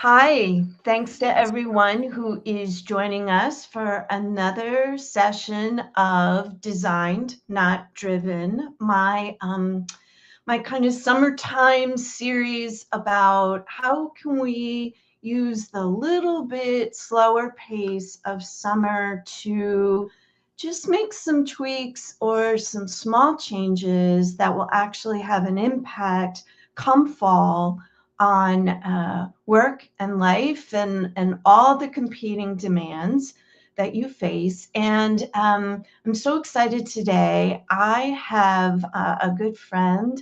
Hi, thanks to everyone who is joining us for another session of Designed, Not Driven, my kind of summertime series about how can we use the little bit slower pace of summer to just make some tweaks or some small changes that will actually have an impact come fall on work and life and all the competing demands that you face. And I'm so excited today. I have a good friend,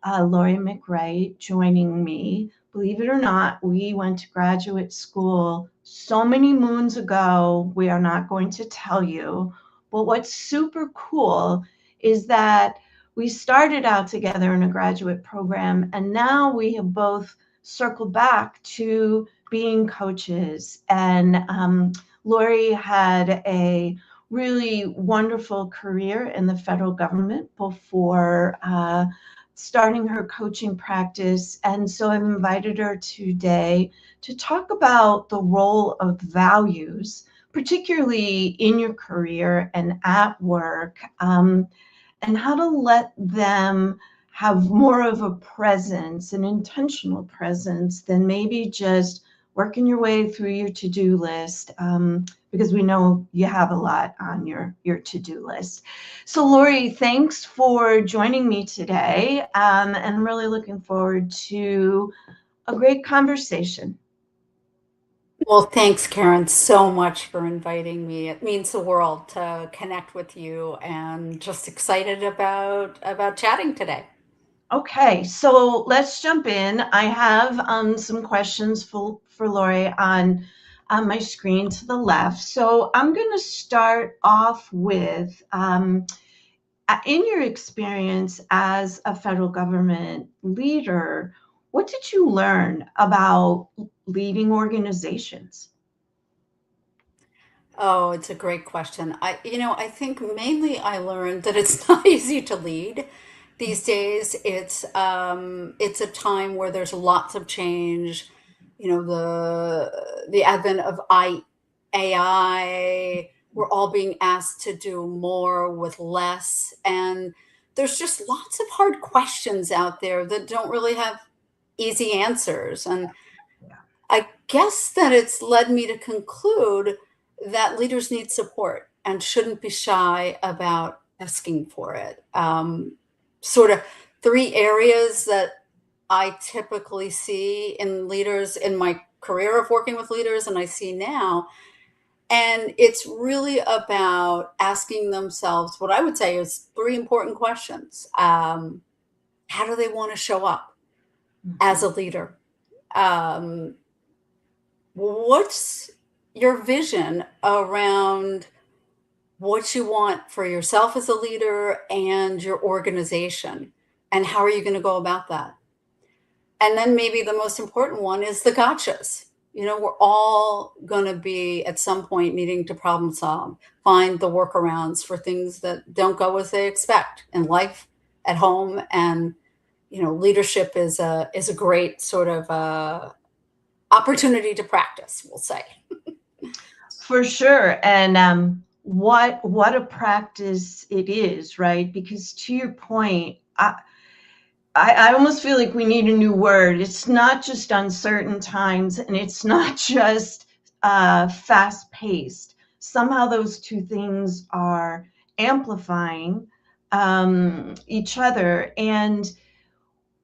Laurie McWright, joining me. Believe it or not, we went to graduate school so many moons ago. We are not going to tell you. But what's super cool is that we started out together in a graduate program, and now we have both circled back to being coaches. And Laurie had a really wonderful career in the federal government before starting her coaching practice. And so I've invited her today to talk about the role of values, particularly in your career and at work, and how to let them have more of a presence, an intentional presence, than maybe just working your way through your to-do list, because we know you have a lot on your to-do list. So Laurie, thanks for joining me today, and I'm really looking forward to a great conversation. Well, thanks, Karen, so much for inviting me. It means the world to connect with you and just excited about chatting today. Okay, so let's jump in. I have some questions for Lori on my screen to the left. So I'm going to start off with, in your experience as a federal government leader, what did you learn about leading organizations? Oh, it's a great question. I think mainly I learned that it's not easy to lead these days. It's a time where there's lots of change. The advent of AI. We're all being asked to do more with less, and there's just lots of hard questions out there that don't really have easy answers. And Yeah. I guess that it's led me to conclude that leaders need support and shouldn't be shy about asking for it. Sort of three areas that I typically see in leaders in my career of working with leaders, and I see now. And it's really about asking themselves what I would say is three important questions. How do they want to show up as Mhm. a leader? Um, what's your vision around what you want for yourself as a leader and your organization? And how are you going to go about that? And then maybe the most important one is the gotchas. We're all going to be at some point needing to problem solve, find the workarounds for things that don't go as they expect in life, at home, and leadership is a great sort of opportunity to practice, we'll say. For sure. And what a practice it is, right? Because to your point, I almost feel like we need a new word. It's not just uncertain times, and it's not just fast paced. Somehow those two things are amplifying each other. And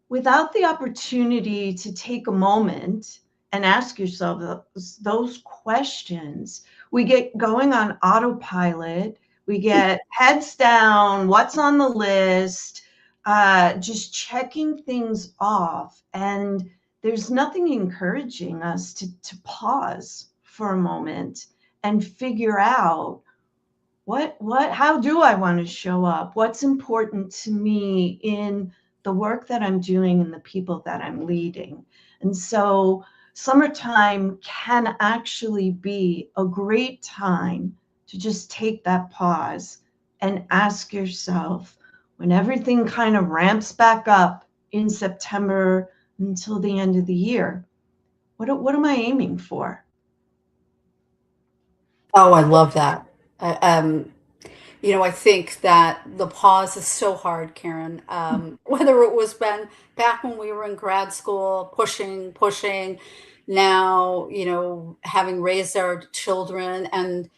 without the opportunity to take a moment and ask yourself those questions, we get going on autopilot. We get heads down, what's on the list, just checking things off. And there's nothing encouraging us to pause for a moment and figure out how do I want to show up? What's important to me in the work that I'm doing and the people that I'm leading? And so summertime can actually be a great time to just take that pause and ask yourself, when everything kind of ramps back up in September until the end of the year, What am I aiming for? Oh, I love that. I think that the pause is so hard, Karen. Whether it was been back when we were in grad school, pushing, now, having raised our children and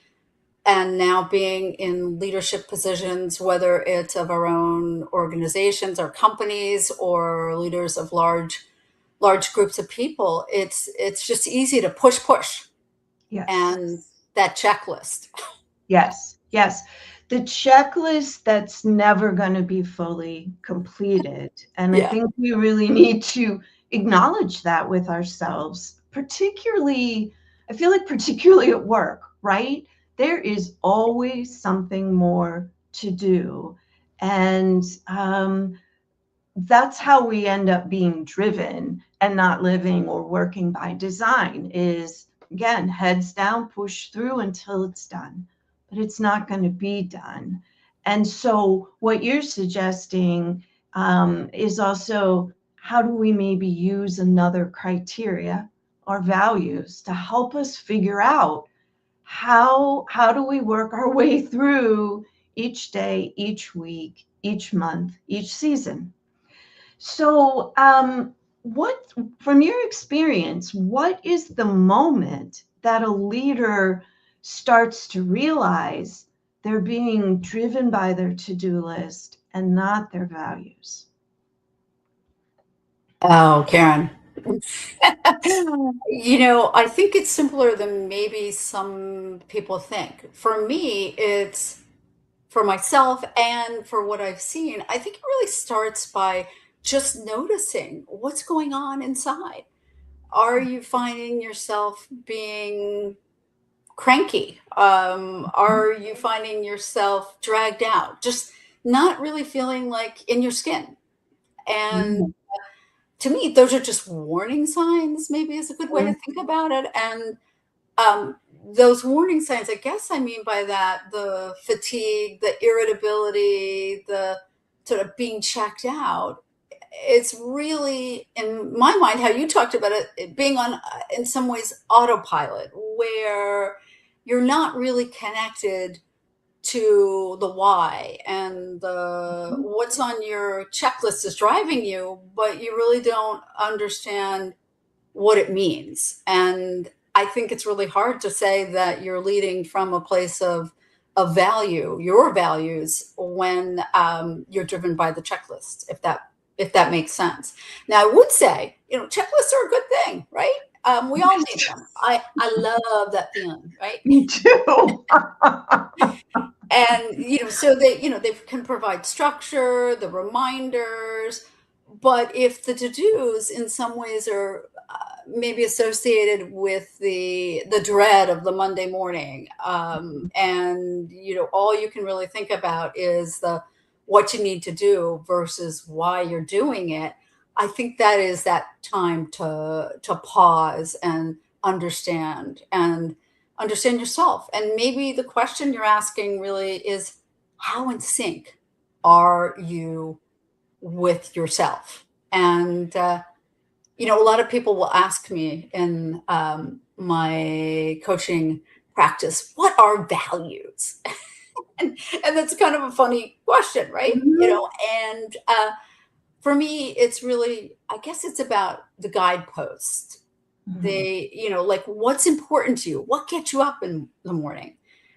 now being in leadership positions, whether it's of our own organizations or companies or leaders of large groups of people, it's just easy to push Yes. and that checklist. Yes, yes. The checklist that's never going to be fully completed. And I Yeah. think we really need to acknowledge that with ourselves, particularly, I feel like, particularly at work, right? There is always something more to do. And that's how we end up being driven and not living or working by design is, again, heads down, push through until it's done, but it's not going to be done. And so what you're suggesting is also, how do we maybe use another criteria or values to help us figure out how do we work our way through each day, each week, each month, each season. So, what, from your experience, what is the moment that a leader starts to realize they're being driven by their to-do list and not their values? Oh, Karen. I think it's simpler than maybe some people think. For me, it's for myself and for what I've seen, I think it really starts by just noticing what's going on inside. Are you finding yourself being cranky? Are you finding yourself dragged out? Just not really feeling like in your skin. And Mhm. to me, those are just warning signs, maybe is a good way to think about it. And um, those warning signs, I guess I mean by that the fatigue, the irritability, the sort of being checked out. It's really, in my mind, how you talked about it being on, in some ways, autopilot, where you're not really connected to the why and the Mhm. what's on your checklist is driving you, but you really don't understand what it means. And I think it's really hard to say that you're leading from a place of value, your values, when you're driven by the checklist, if that makes sense. Now, I would say, checklists are a good thing, right? We all need them. I love that feeling, right? Me too. And so they can provide structure, the reminders, but if the to-dos in some ways are maybe associated with the dread of the Monday morning, and all you can really think about is the what you need to do versus why you're doing it. I think that is that time to pause and understand yourself. And maybe the question you're asking really is, how in sync are you with yourself? And a lot of people will ask me in my coaching practice, what are values? And that's kind of a funny question, right? Mhm. And for me, it's really, I guess it's about the guidepost. Mhm. Like what's important to you? What gets you up in the morning?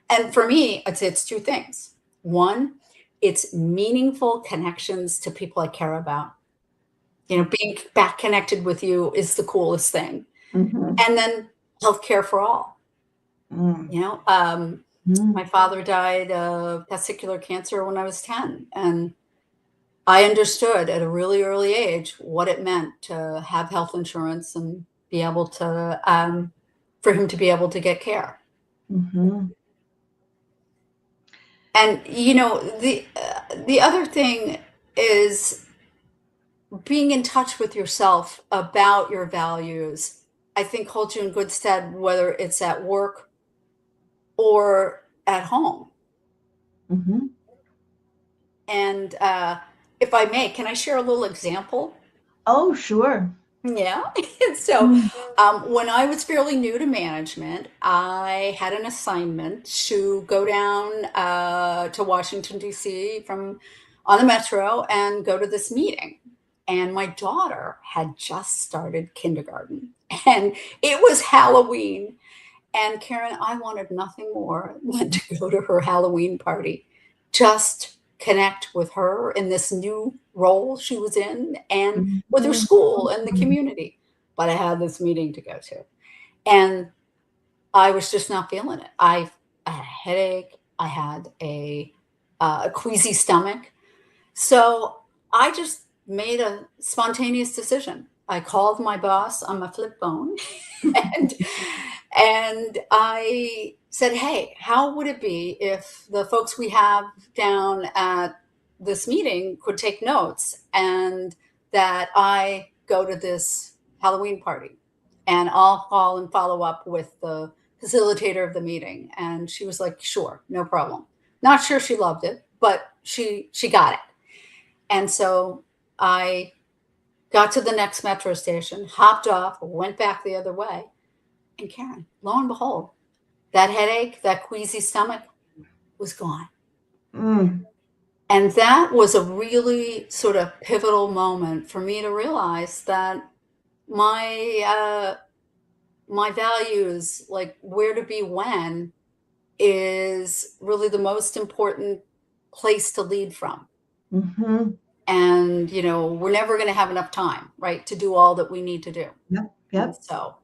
And for me, I'd say it's two things. One, it's meaningful connections to people I care about. Being back connected with you is the coolest thing. Mhm. And then healthcare for all. Mm. You know, Mm. my father died of testicular cancer when I was 10, and I understood at a really early age what it meant to have health insurance and be able to, for him to be able to get care. Mhm. And the other thing is being in touch with yourself about your values. I think holds you in good stead, whether it's at work or at home. Mhm. And if I may, can I share a little example? Oh, sure. Yeah. So when I was fairly new to management, I had an assignment to go down to Washington, D.C. from on the metro and go to this meeting. And my daughter had just started kindergarten, and it was Halloween. And Karen, I wanted nothing more than to go to her Halloween party, just connect with her in this new role she was in and with her school and the community. But I had this meeting to go to. And I was just not feeling it. I had a headache. I had a queasy stomach. So I just made a spontaneous decision. I called my boss on my flip phone and I said, "Hey, how would it be if the folks we have down at this meeting could take notes and that I go to this Halloween party and I'll call and follow up with the facilitator of the meeting?" And she was like, "Sure, no problem." Not sure she loved it, but she got it. And so I got to the next metro station, hopped off, went back the other way. And Karen, lo and behold, that headache, that queasy stomach was gone. Mm. And that was a really sort of pivotal moment for me to realize that my my values, like where to be when, is really the most important place to lead from. Mm-hmm. And we're never going to have enough time, right, to do all that we need to do. Yep. And Yep. so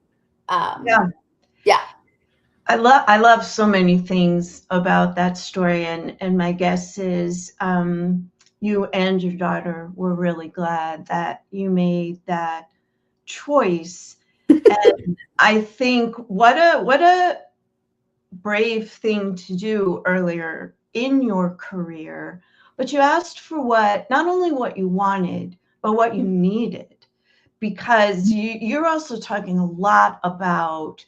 Yeah. yeah. I love so many things about that story, and my guess is you and your daughter were really glad that you made that choice. And I think what a brave thing to do earlier in your career, but you asked for not only what you wanted, but what you needed, because you're also talking a lot about,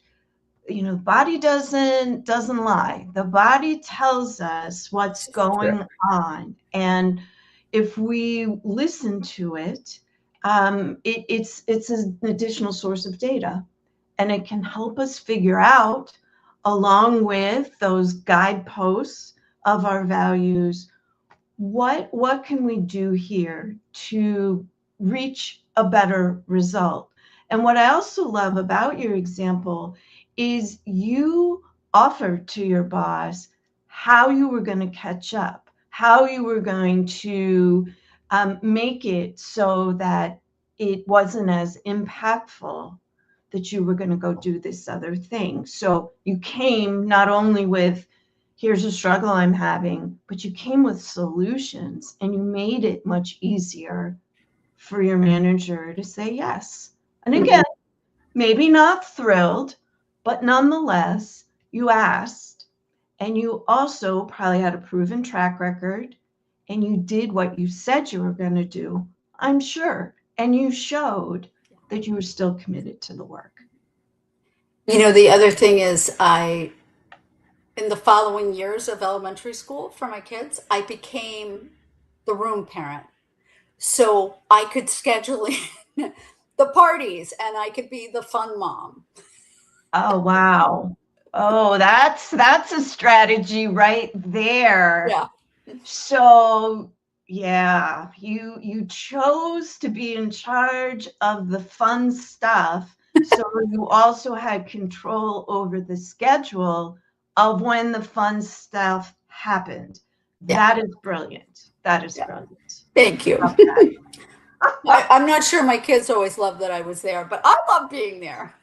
the body doesn't lie. The body tells us what's going on, and if we listen to it, it's an additional source of data, and it can help us figure out, along with those guideposts of our values, what can we do here to reach a better result. And what I also love about your example is you offered to your boss how you were going to catch up, how you were going to make it so that it wasn't as impactful, that you were going to go do this other thing. So you came not only with, here's a struggle I'm having, but you came with solutions, and you made it much easier for your manager to say yes. And again, maybe not thrilled, but nonetheless, you asked, and you also probably had a proven track record, and you did what you said you were going to do, I'm sure. And you showed that you were still committed to the work. The other thing is in the following years of elementary school for my kids, I became the room parent. So I could schedule in the parties and I could be the fun mom. Oh, wow. Oh, that's a strategy right there. Yeah. So, yeah, you chose to be in charge of the fun stuff, so you also had control over the schedule of when the fun stuff happened. Yeah. That is brilliant. That is brilliant. Thank you. Okay. I'm not sure my kids always loved that I was there, but I love being there.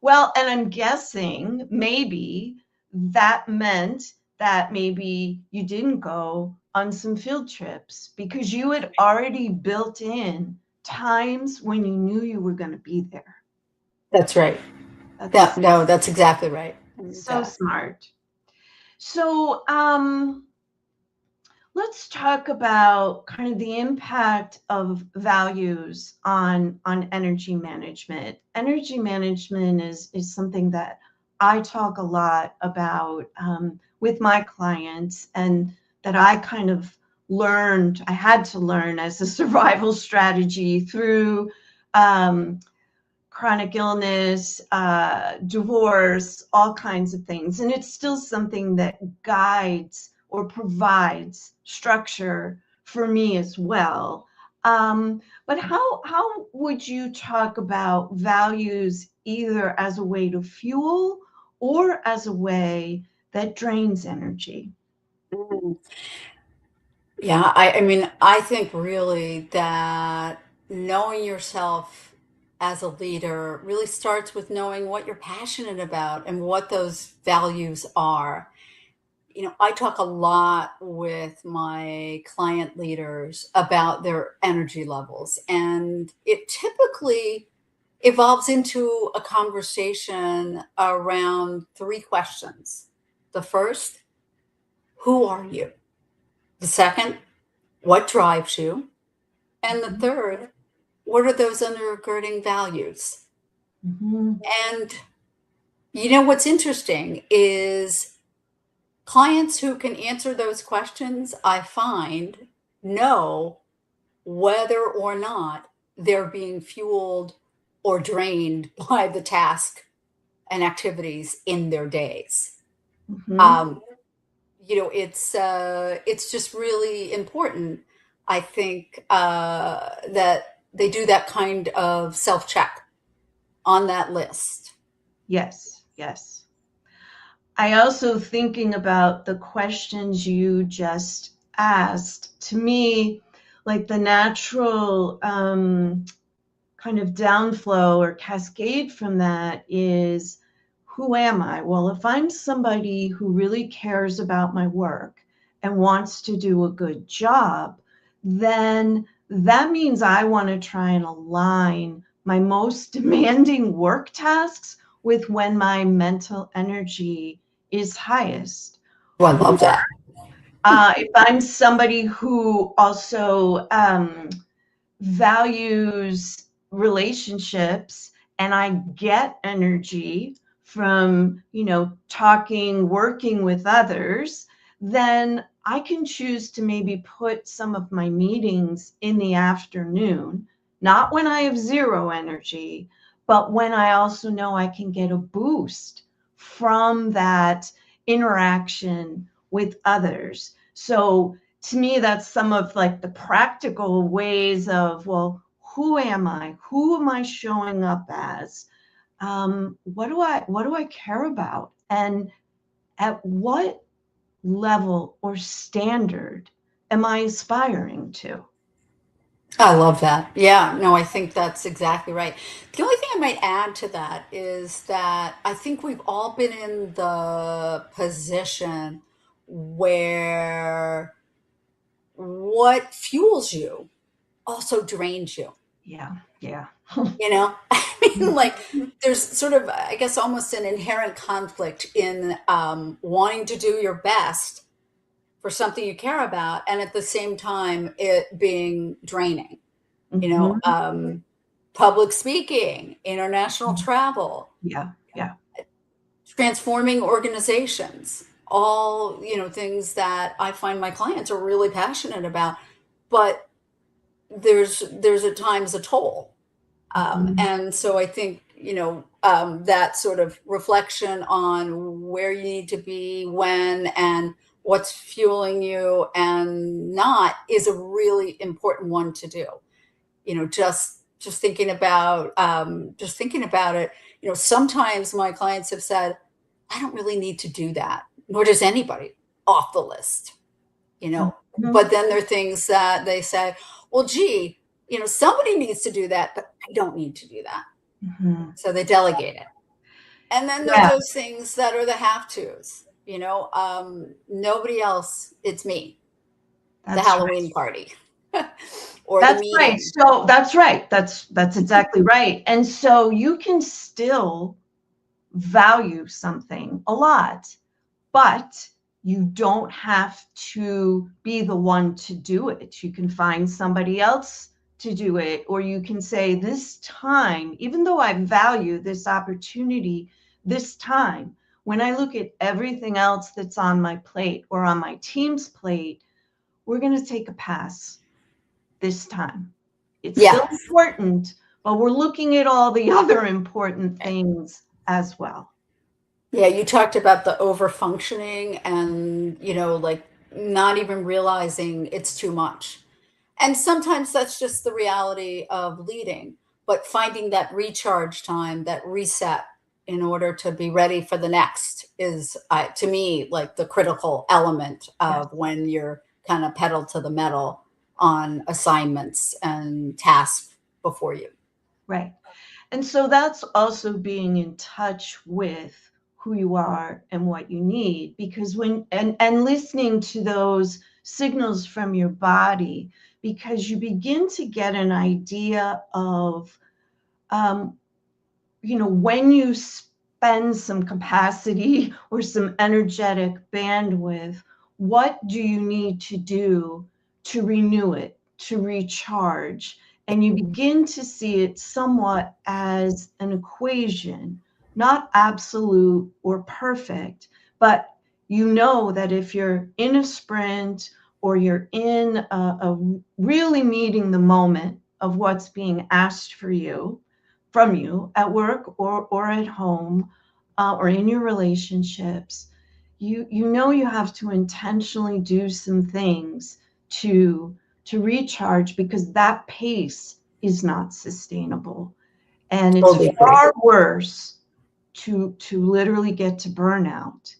Well, and I'm guessing maybe that meant that maybe you didn't go on some field trips because you had already built in times when you knew you were going to be there. That's right. That's exactly right. So smart. So let's talk about kind of the impact of values on energy management. Energy management is something that I talk a lot about with my clients, and that I kind of I had to learn as a survival strategy through chronic illness, divorce, all kinds of things. And it's still something that guides or provides structure for me as well. But how would you talk about values either as a way to fuel or as a way that drains energy? Yeah, I mean, I think really that knowing yourself as a leader really starts with knowing what you're passionate about and what those values are. I talk a lot with my client leaders about their energy levels, and it typically evolves into a conversation around three questions. The first, who are you? The second, what drives you? And the third, what are those undergirding values? Mm-hmm. And what's interesting is clients who can answer those questions, I find, know whether or not they're being fueled or drained by the task and activities in their days. Mm-hmm. It's just really important, I think, that they do that kind of self-check on that list. Yes, yes. I also thinking about the questions you just asked. To me, like the natural kind of downflow or cascade from that is, who am I? Well, if I'm somebody who really cares about my work and wants to do a good job, then that means I want to try and align my most demanding work tasks with when my mental energy is highest. Oh, I love that. If I'm somebody who also values relationships and I get energy from, talking, working with others, then I can choose to maybe put some of my meetings in the afternoon, not when I have zero energy, but when I also know I can get a boost from that interaction with others. So to me, that's some of like the practical ways of, well, who am I? Who am I showing up as? What do I care about? And at what level or standard am I aspiring to? I love that. Yeah, no, I think that's exactly right. The only thing I might add to that is that I think we've all been in the position where what fuels you also drains you. Yeah, yeah. I mean, like, there's sort of, I guess, almost an inherent conflict in wanting to do your best for something you care about, and at the same time, it being draining. You know, Mhm. public speaking, international travel, Yeah, yeah. transforming organizations, all, things that I find my clients are really passionate about, but there's at times a toll. Mhm. And so I think, that sort of reflection on where you need to be when and what's fueling you and not is a really important one to do. Just thinking about it. Sometimes my clients have said, I don't really need to do that, nor does anybody off the list, Mhm. but then there are things that they say, well, gee, somebody needs to do that, but I don't need to do that. Mhm. So they delegate it. And then there are Yeah, those things that are the have tos, nobody else, it's me, the that's right. Halloween party or the That's right. meeting. So that's right. That's exactly right. And so you can still value something a lot, but you don't have to be the one to do it. You can find somebody else to do it, or you can say, this time, even though I value this opportunity, this time, when I look at everything else that's on my plate or on my team's plate, we're going to take a pass this time. It's still Yeah. important, but we're looking at all the other important things as well. Yeah, you talked about the overfunctioning and, like not even realizing it's too much. And sometimes that's just the reality of leading, but finding that recharge time, that reset in order to be ready for the next is, to me, like the critical element Yes, of when you're kind of pedal to the metal on assignments and tasks before you. right. And so that's also being in touch with who you are and what you need, because and listening to those signals from your body, because you begin to get an idea of, um, when you spend some capacity or some energetic bandwidth, what do you need to do to renew it, to recharge? And you begin to see it somewhat as an equation, not absolute or perfect, but you know that if you're in a sprint or you're in a really meeting the moment of what's being asked from you at work or at home, or in your relationships, you have to intentionally do some things to recharge, because that pace is not sustainable, and it's Totally agree. far worse to literally get to burnout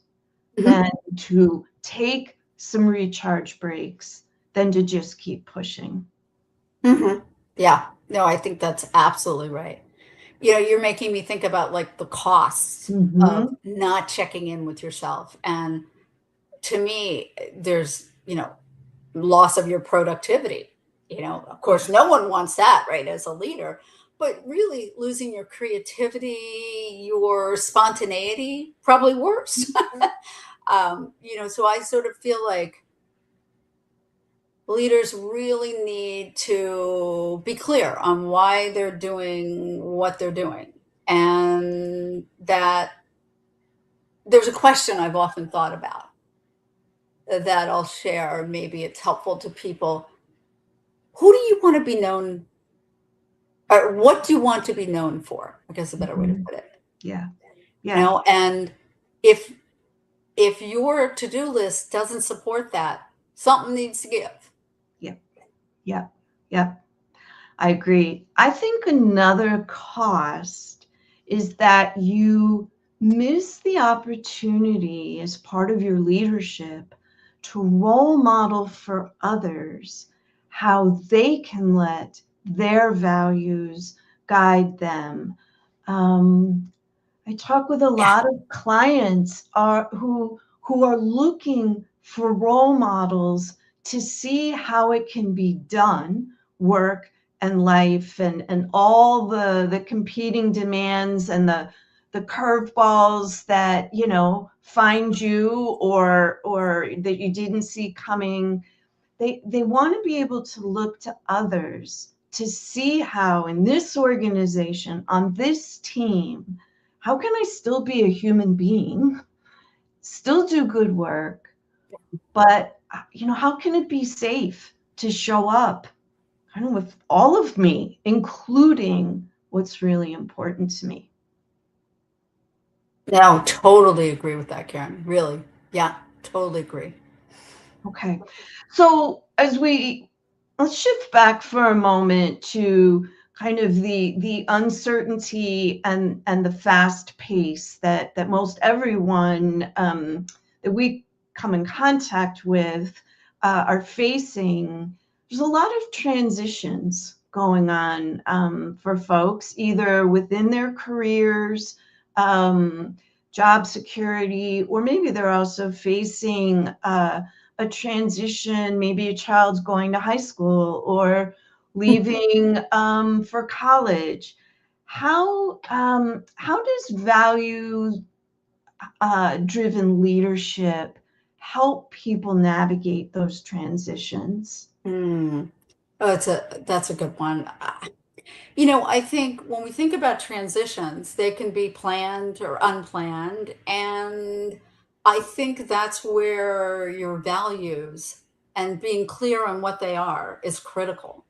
Mhm. than to take some recharge breaks than to just keep pushing. Mhm. Yeah. No, I think that's absolutely right. You're making me think about like the costs of Mm-hmm. not checking in with yourself. And to me, there's, loss of your productivity. Of course, no one wants that, right, as a leader, but really losing your creativity, your spontaneity, probably worse. So I sort of feel like leaders really need to be clear on why they're doing what they're doing. And that there's a question I've often thought about that I'll share. Maybe it's helpful to people. Who do you want to be known, or what do you want to be known for? I guess a better way to Mm-hmm. put it. Yeah. Yeah. And if your to-do list doesn't support that, something needs to give. Yeah. Yeah. Yeah. I agree. I think another cost is that you miss the opportunity as part of your leadership to role model for others how they can let their values guide them. Um, I talk with a Yeah. lot of clients who are looking for role models to see how it can be done, work and life, and all the competing demands and the curveballs that find you, or that you didn't see coming. They want to be able to look to others to see how in this organization, on this team, how can I still be a human being, still do good work, but how can it be safe to show up kind of with all of me, including what's really important to me. No, totally agree with that, Karen. Really. Yeah, totally agree. Okay. So let's shift back for a moment to kind of the uncertainty and the fast pace that most everyone, that we come in contact with, are facing. There's a lot of transitions going on, for folks, either within their careers, um, job security, or maybe they're also facing a transition. Maybe a child's going to high school or leaving, for college. How does value driven leadership help people navigate those transitions? Mm. Oh, that's a good one. I think when we think about transitions, they can be planned or unplanned, and I think that's where your values and being clear on what they are is critical.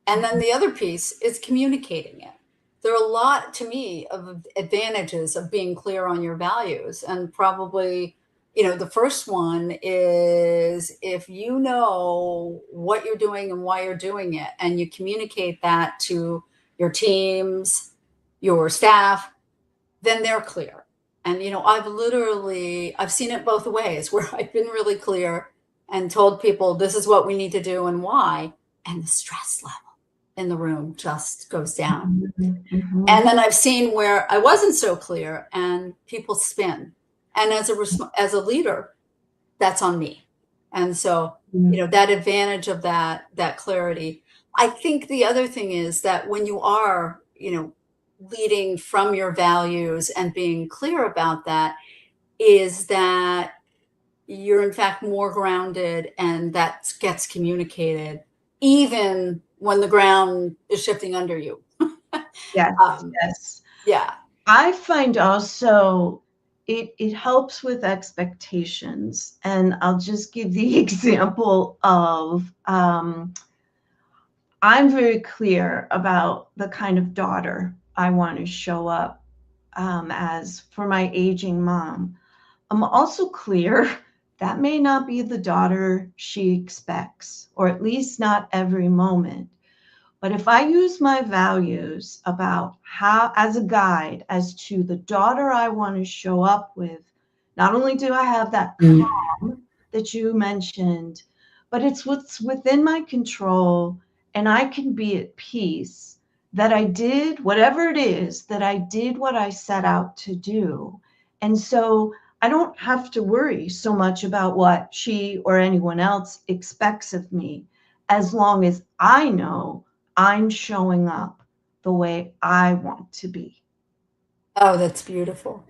And then the other piece is communicating it. There are a lot, to me, of advantages of being clear on your values. And probably, the first one is if you know what you're doing and why you're doing it, and you communicate that to your teams, your staff, then they're clear. And, I've seen it both ways where I've been really clear and told people this is what we need to do and why. And the stress level in the room just goes down. Mm-hmm. And then I've seen where I wasn't so clear and people spin. And as a leader, that's on me. And so, that advantage of that clarity. I think the other thing is that when you are, leading from your values and being clear about that, is that you're in fact more grounded, and that gets communicated even when the ground is shifting under you. Yes, yes. Yeah. I find also it helps with expectations. And I'll just give the example of I'm very clear about the kind of daughter I want to show up as for my aging mom. I'm also clear that may not be the daughter she expects, or at least not every moment. But if I use my values about how, as a guide, as to the daughter I want to show up with, not only do I have that calm that you mentioned, but it's what's within my control, and I can be at peace that I did whatever it is, that I did what I set out to do. And so I don't have to worry so much about what she or anyone else expects of me, as long as I know I'm showing up the way I want to be. Oh, that's beautiful.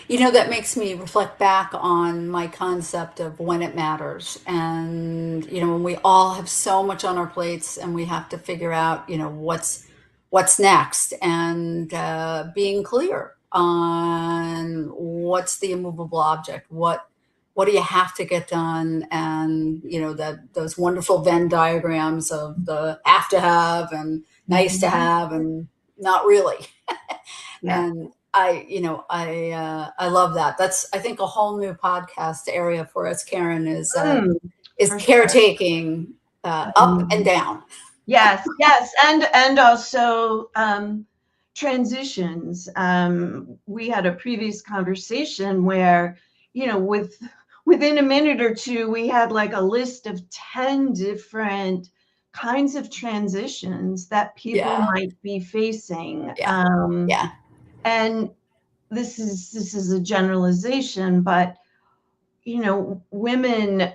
That makes me reflect back on my concept of when it matters. And, when we all have so much on our plates and we have to figure out, what's next, and being clear on what's the immovable object, what do you have to get done, and those wonderful Venn diagrams of the have to have and nice to have and not really. Yeah. And I love that. That's, I think, a whole new podcast area for us, Karen, is For caretaking, up and down. Yes, yes, and also transitions. We had a previous conversation where, within a minute or two, we had like a list of 10 different kinds of transitions that people Yeah. might be facing. Yeah. And this is a generalization, but women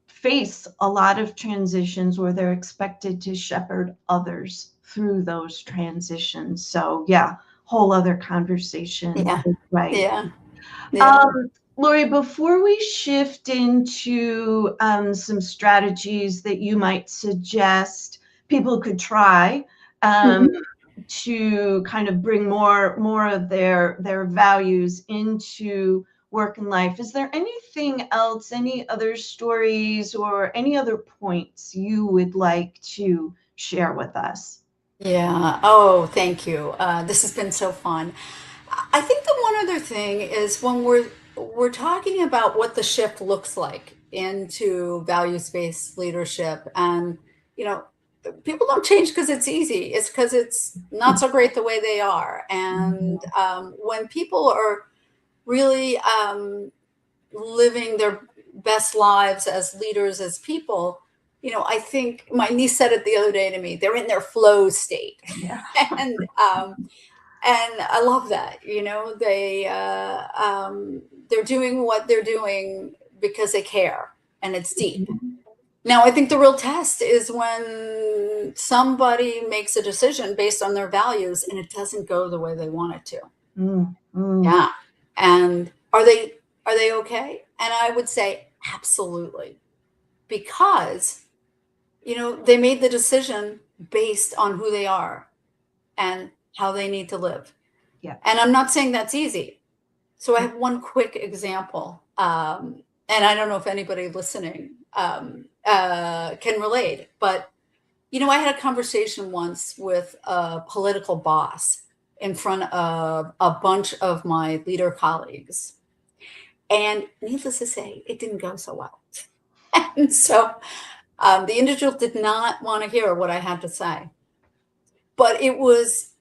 face a lot of transitions where they're expected to shepherd others through those transitions. So yeah, whole other conversation. Yeah. Right. Yeah. Yeah. Laurie, before we shift into some strategies that you might suggest people could try to kind of bring more of their values into work and life, is there anything else, any other stories or any other points you would like to share with us? Yeah. Oh, thank you. This has been so fun. I think the one other thing is when we're talking about what the shift looks like into values-based leadership, and people don't change because it's easy. It's because it's not so great the way they are. And when people are really living their best lives as leaders, as people, I think my niece said it the other day to me, they're in their flow state. Yeah. And I love that. They're doing what they're doing because they care, and it's deep. Now, I think the real test is when somebody makes a decision based on their values and it doesn't go the way they want it to. Yeah. And are they okay? And I would say absolutely, because they made the decision based on who they are and how they need to live. Yeah. And I'm not saying that's easy. So I have one quick example, and I don't know if anybody listening can relate, but I had a conversation once with a political boss in front of a bunch of my leader colleagues. And needless to say, it didn't go so well. And so the individual did not want to hear what I had to say. But it was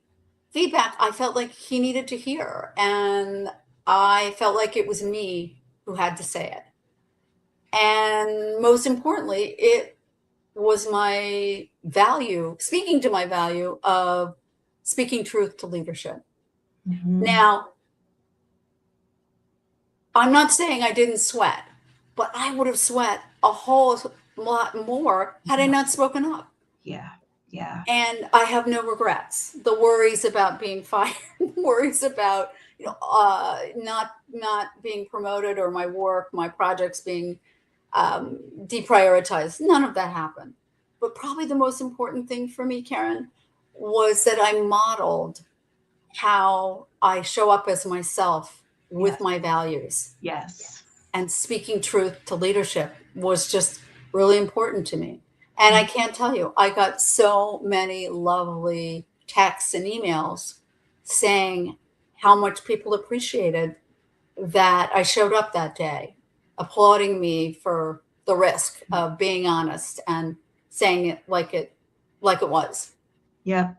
feedback I felt like he needed to hear. And I felt like it was me who had to say it. And most importantly, it was my value, speaking to my value of speaking truth to leadership. Now, I'm not saying I didn't sweat, but I would have sweat a whole lot more had I not spoken up. Yeah. Yeah. And I have no regrets. The worries about being fired, worries about not being promoted, or my work, my projects being deprioritized. None of that happened. But probably the most important thing for me, Karen, was that I modeled how I show up as myself with my values. Yes. And speaking truth to leadership was just really important to me. And I can't tell you, I got so many lovely texts and emails saying how much people appreciated that I showed up that day, applauding me for the risk of being honest and saying it like it was. Yep.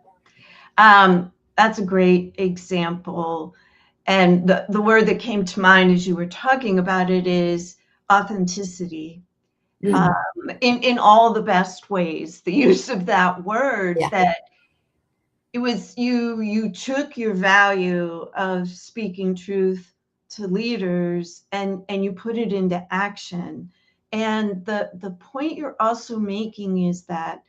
That's a great example. And the word that came to mind as you were talking about it is authenticity. In all the best ways, the use of that word, that it was you took your value of speaking truth to leaders and you put it into action. And the point you're also making is that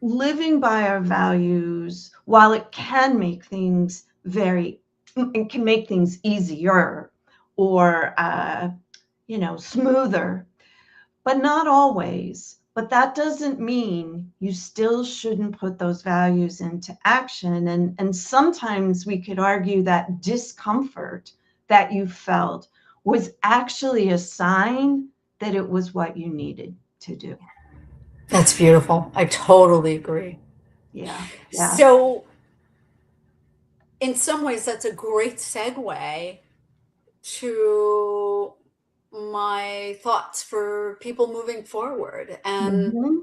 living by our values, while it can make things it can make things easier or smoother, but not always. But that doesn't mean you still shouldn't put those values into action. And sometimes we could argue that discomfort that you felt was actually a sign that it was what you needed to do. That's beautiful. I totally agree. Yeah. So in some ways, that's a great segue to my thoughts for people moving forward. And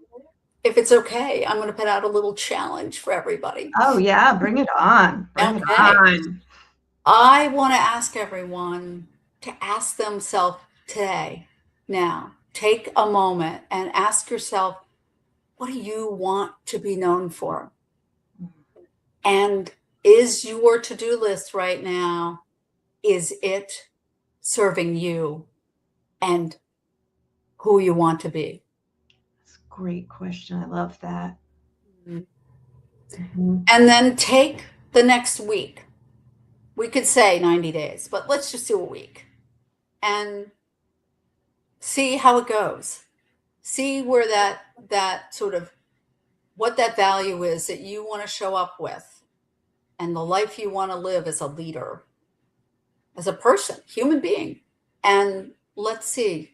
if it's okay, I'm going to put out a little challenge for everybody. Oh, yeah. Bring it on. Bring it on. I want to ask everyone to ask themselves today, now, take a moment and ask yourself, what do you want to be known for? And is your to-do list right now, is it serving you and who you want to be? That's a great question. I love that. And then take the next week. We could say 90 days, but let's just do a week and see how it goes. See where that sort of, what that value is that you want to show up with, and the life you want to live as a leader, as a person, human being. And let's see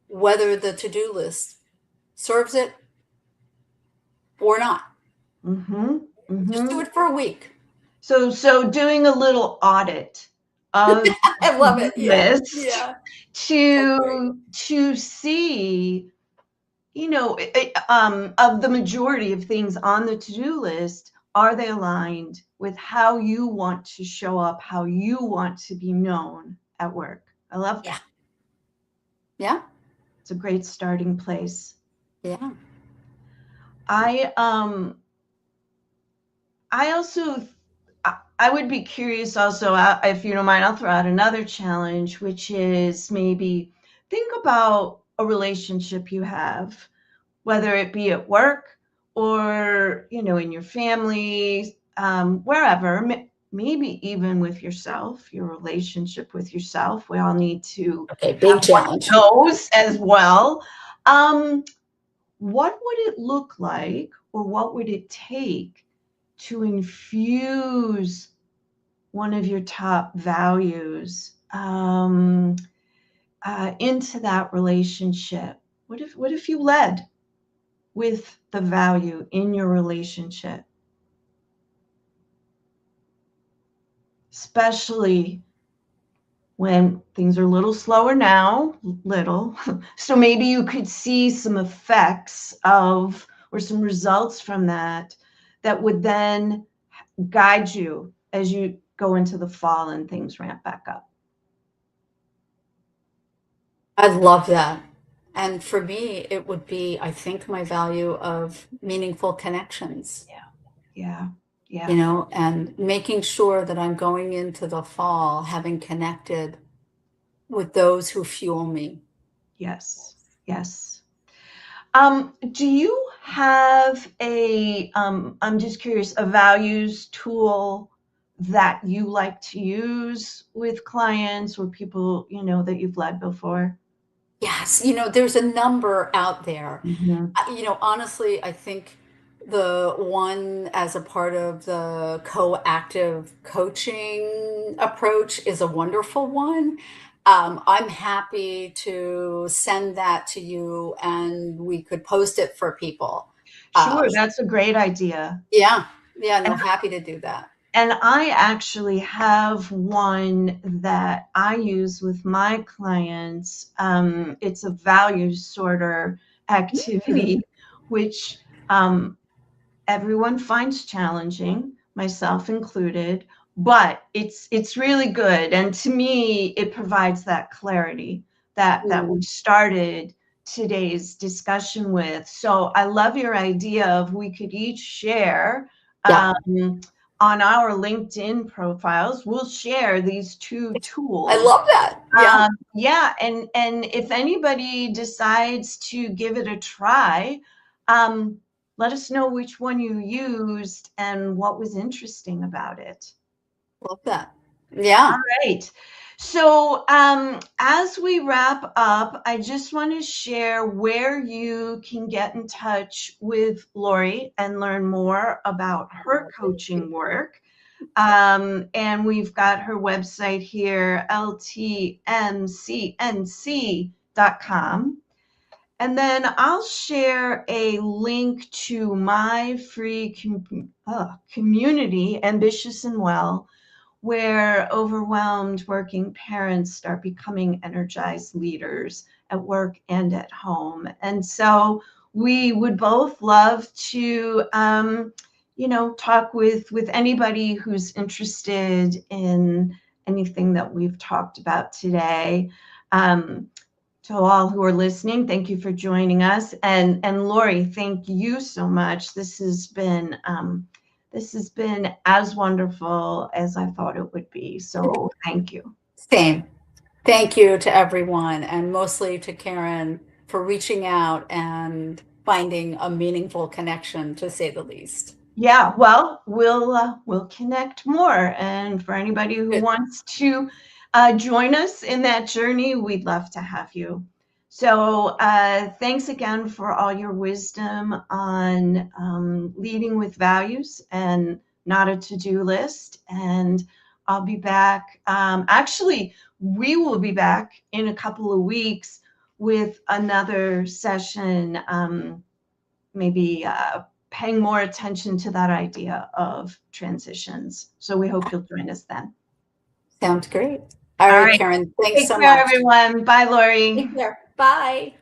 whether the to-do list serves it or not. Just do it for a week. So doing a little audit of I love it. list to see, of the majority of things on the to-do list, are they aligned with how you want to show up, how you want to be known at work? I love that. Yeah. It's a great starting place. Yeah. I would be curious also, if you don't mind, I'll throw out another challenge, which is maybe think about a relationship you have, whether it be at work or, in your family, wherever, maybe even with yourself, your relationship with yourself. We all need to big challenge. Those as well. What would it look like, or what would it take to infuse one of your top values into that relationship? What if you led? with the value in your relationship, especially when things are a little slower now, so maybe you could see some effects of, or some results from that would then guide you as you go into the fall and things ramp back up. I love that. And for me, it would be, I think, my value of meaningful connections. Yeah. And making sure that I'm going into the fall having connected with those who fuel me. Yes. Do you have I'm just curious, a values tool that you like to use with clients or people, that you've led before? Yes, there's a number out there. Mm-hmm. Honestly, I think the one as a part of the coactive coaching approach is a wonderful one. I'm happy to send that to you and we could post it for people. Sure, that's a great idea. Yeah, no, happy to do that. And I actually have one that I use with my clients. It's a value sorter activity, which everyone finds challenging, myself included, but it's really good. And to me, it provides that clarity that we started today's discussion with. So I love your idea of we could each share on our LinkedIn profiles. We'll share these two tools. I love that. Yeah. And if anybody decides to give it a try, let us know which one you used and what was interesting about it. Love that. Yeah. All right. So as we wrap up, I just want to share where you can get in touch with Laurie and learn more about her coaching work. And we've got her website here, ltmcnc.com. And then I'll share a link to my free community, Ambitious and Well, where overwhelmed working parents start becoming energized leaders at work and at home. And so we would both love to, talk with anybody who's interested in anything that we've talked about today. To all who are listening, thank you for joining us. And Laurie, thank you so much. This has been as wonderful as I thought it would be. So thank you. Same. Thank you to everyone, and mostly to Karen for reaching out and finding a meaningful connection, to say the least. Yeah, well, we'll connect more. And for anybody who wants to join us in that journey, we'd love to have you. So thanks again for all your wisdom on leading with values and not a to-do list. And I'll be back. Actually, we will be back in a couple of weeks with another session, maybe paying more attention to that idea of transitions. So we hope you'll join us then. Sounds great. All right, Karen, thanks so much. Take care, everyone. Bye, Laurie. Take care. Bye.